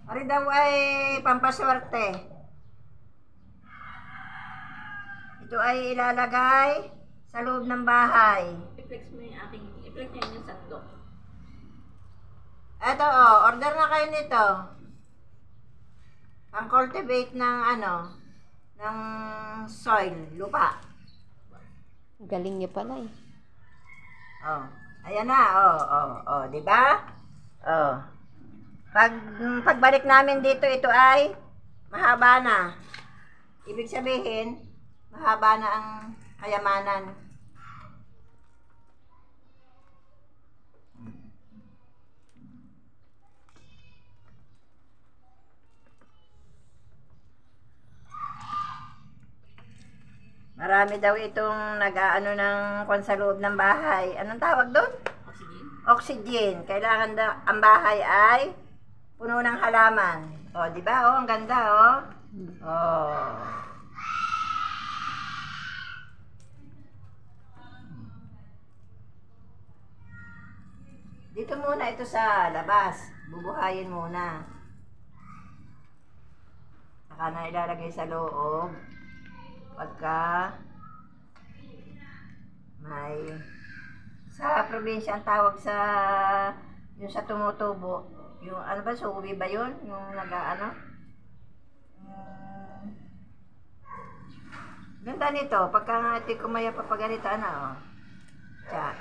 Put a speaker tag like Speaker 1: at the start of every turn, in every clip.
Speaker 1: Ari daw ay pampaswerte. Ito ay ilalagay sa loob ng bahay.
Speaker 2: I-flex mo yung aking, i-flex niya yung sandok.
Speaker 1: Eto order na kayo nito. Pang-cultivate ng ng soil, lupa.
Speaker 3: Galing niya pala eh.
Speaker 1: Ayan na, di ba? Pagbalik namin dito, ito ay mahaba na. Ibig sabihin, mahaba na ang kayamanan. Marami daw itong nag-aano ng kung sa loob ng bahay. Anong tawag doon?
Speaker 2: Oxygen.
Speaker 1: Oxygen. Kailangan ang bahay ay puno ng halaman. Di ba? Ang ganda, Dito muna ito sa labas. Bubuhayin muna. Saka na ilalagay sa loob. Pagka may sa probinsya ang tawag sa yung sa tumutubo, yung ano ba, suwi ba yun? Yung nag-ano? Ganda nito, pagka nga ito kumaya papagalita na, Tsa.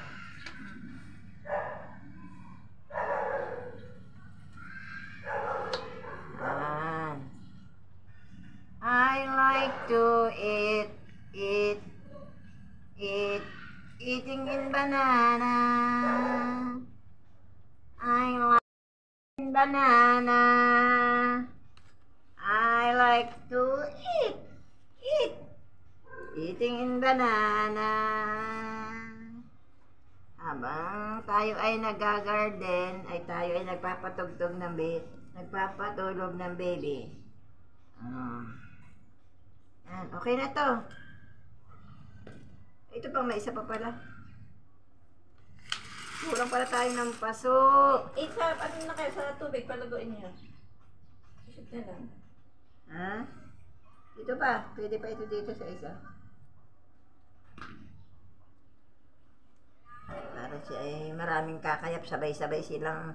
Speaker 1: I like to eating in banana. I like banana. I like to eating in banana. Habang tayo ay nag-garden, ay tayo ay nagpapatugtog ng nagpapatulog ng baby. Okay na to. Ito pang may isa pa pala. Kulang pala tayo ng paso.
Speaker 2: Sa ano na kayo sa tubig, palaguin niyo. Isip na lang.
Speaker 1: Ito pa. Pwede pa ito dito sa isa. Para siya ay maraming kakayap. Sabay-sabay silang